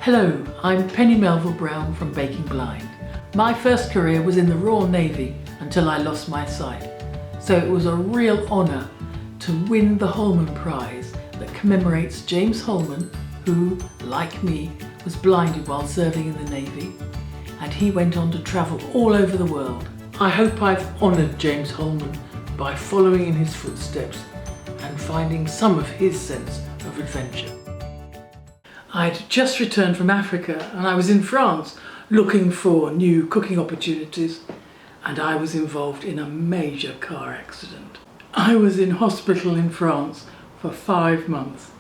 Hello, I'm Penny Melville-Brown from Baking Blind. My first career was in the Royal Navy until I lost my sight, so it was a real honour to win the Holman Prize that commemorates James Holman, who, like me, was blinded while serving in the Navy, and he went on to travel all over the world. I hope I've honoured James Holman by following in his footsteps and finding some of his sense of adventure. I'd just returned from Africa and I was in France looking for new cooking opportunities, and I was involved in a major car accident. I was in hospital in France for 5 months.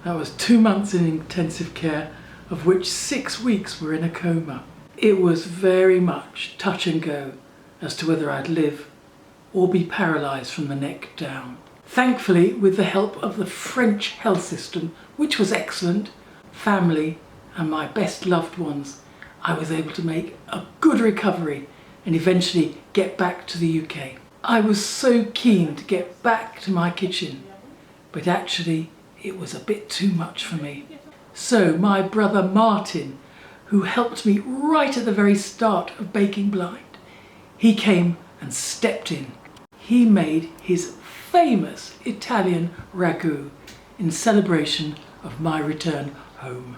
That was 2 months in intensive care, of which 6 weeks were in a coma. It was very much touch and go as to whether I'd live or be paralysed from the neck down. Thankfully, with the help of the French health system, which was excellent, family and my best loved ones, I was able to make a good recovery and eventually get back to the UK. I was so keen to get back to my kitchen, but actually it was a bit too much for me. So my brother Martin, who helped me right at the very start of Baking Blind, he came and stepped in. He made his famous Italian ragu in celebration of my return home.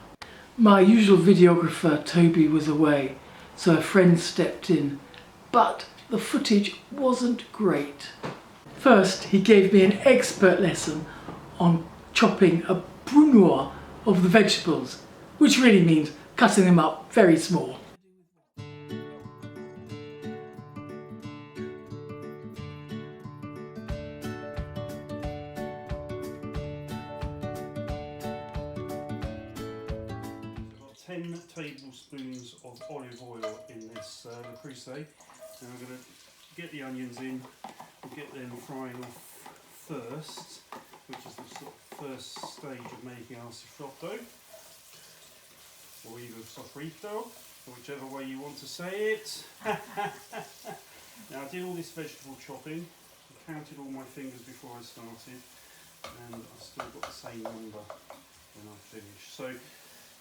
My usual videographer Toby was away, so a friend stepped in, but the footage wasn't great. First, he gave me an expert lesson on chopping a brunoise of the vegetables, which really means cutting them up very small. I've got 10 tablespoons of olive oil in this Le Creuset. Now I'm going to get the onions in and get them frying off first, which is the sort of first stage of making our sofrito, or either sofrito, or whichever way you want to say it. Now I did all this vegetable chopping, I counted all my fingers before I started, and I've still got the same number when I finish. So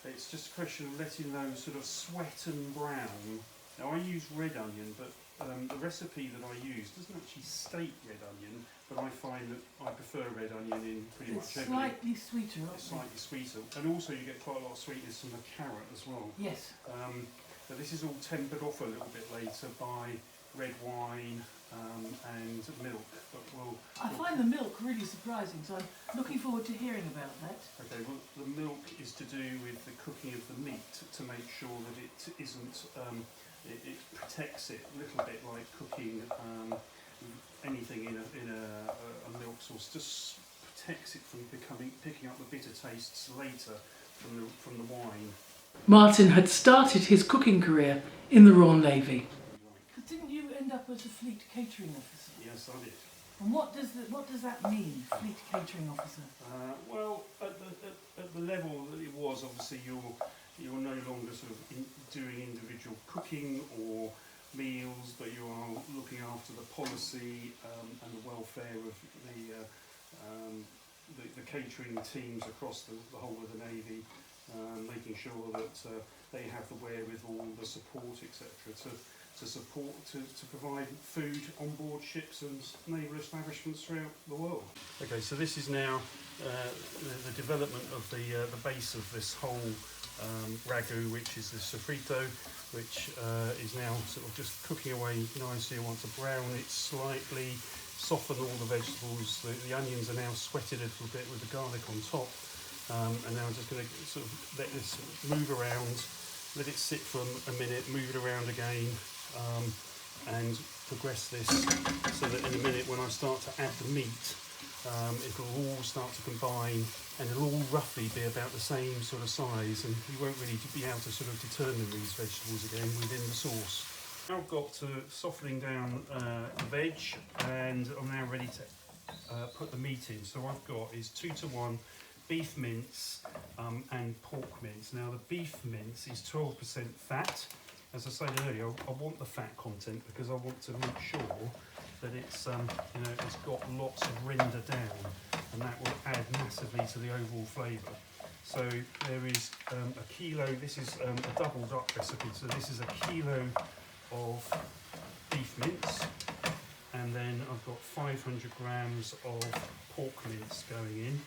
it's just a question of letting those sort of sweat and brown. Now I use red onion, but the recipe that I use doesn't actually state red onion, but I find that I prefer red onion in pretty much everything. Slightly sweeter. It's slightly sweeter, and also you get quite a lot of sweetness from the carrot as well. Yes. But this is all tempered off a little bit later by red wine and milk. But I find the milk really surprising, so I'm looking forward to hearing about that. Okay, well the milk is to do with the cooking of the meat, to make sure that it isn't, it protects it a little bit like cooking anything in a milk sauce, just protects it from picking up the bitter tastes later from the wine. Martin had started his cooking career in the Royal Navy. But didn't you end up as a fleet catering officer? Yes, I did. And what does that mean, fleet catering officer? Well, at the level that it was, obviously you're no longer sort of doing individual cooking or meals, but you are looking after the policy and the welfare of the catering teams across the whole of the Navy, making sure that they have the wherewithal, the support, etc. to provide food on board ships and naval establishments throughout the world. Okay, so this is now the development of the base of this whole ragu, which is the sofrito, which is now sort of just cooking away nicely. I want to brown it slightly, soften all the vegetables. The onions are now sweated a little bit with the garlic on top, and now I'm just going to sort of let this move around, let it sit for a minute, move it around again, and progress this so that in a minute when I start to add the meat, it'll all start to combine, and it'll all roughly be about the same sort of size, and you won't really be able to sort of determine these vegetables again within the sauce. Now I've got to softening down the veg, and I'm now ready to put the meat in. So I've got is 2 to 1 beef mince and pork mince. Now the beef mince is 12% fat. As I said earlier, I want the fat content because I want to make sure that it's it's got lots of render down, and that will add massively to the overall flavour. So there is a kilo, this is a doubled up recipe, so this is a kilo of beef mince, and then I've got 500 grams of pork mince going in,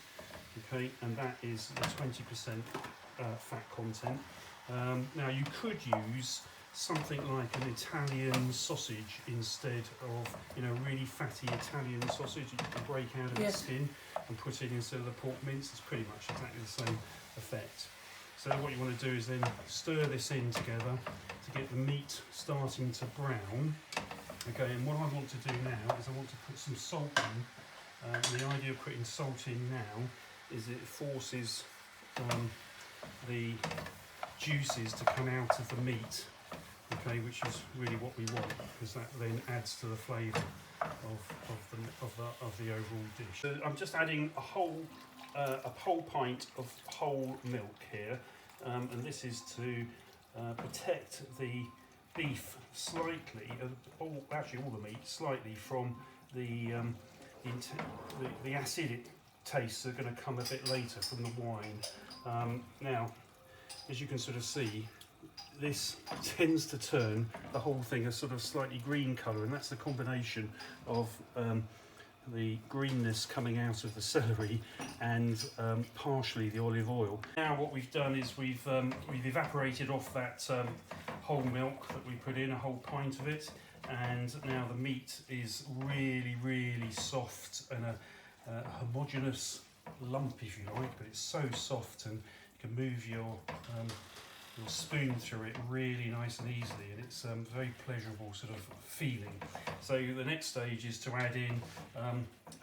okay, and that is the 20% fat content. Now you could use something like an Italian sausage instead of, you know, really fatty Italian sausage that you can break out of its skin and put in instead of the pork mince. It's pretty much exactly the same effect. So what you want to do is then stir this in together to get the meat starting to brown. Okay, and what I want to do now is I want to put some salt in. And the idea of putting salt in now is it forces the juices to come out of the meat, okay, which is really what we want, because that then adds to the flavour of the overall dish. So I'm just adding a whole pint of whole milk here, and this is to protect the beef slightly, actually all the meat slightly, from the acidic tastes that are going to come a bit later from the wine. Now, as you can sort of see, this tends to turn the whole thing a sort of slightly green colour, and that's the combination of the greenness coming out of the celery and partially the olive oil. Now what we've done is we've evaporated off that whole milk that we put in, a whole pint of it, and now the meat is really soft and a homogeneous lump, if you like, but it's so soft, and you can move your spoon through it really nice and easily, and it's a very pleasurable sort of feeling. So the next stage is to add in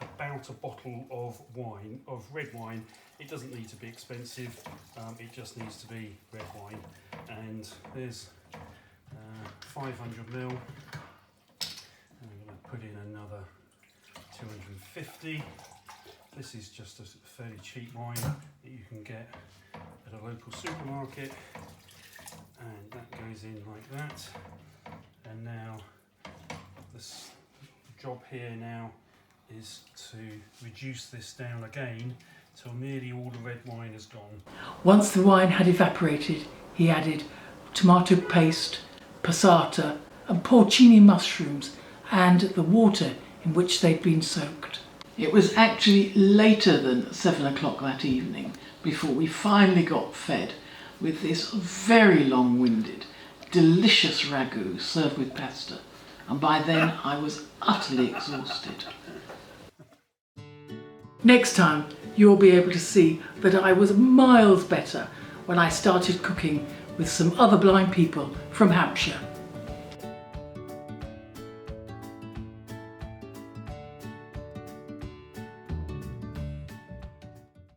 about a bottle of wine, of red wine. It doesn't need to be expensive, it just needs to be red wine. And there's 500 ml. And I'm going to put in another 250. This is just a fairly cheap wine that you can get at a local supermarket. And that goes in like that. And now this job here now is to reduce this down again till nearly all the red wine is gone. Once the wine had evaporated, he added tomato paste, passata and porcini mushrooms and the water in which they'd been soaked. It was actually later than 7 o'clock that evening before we finally got fed with this very long-winded, delicious ragu served with pasta, and by then I was utterly exhausted. Next time you'll be able to see that I was miles better when I started cooking with some other blind people from Hampshire.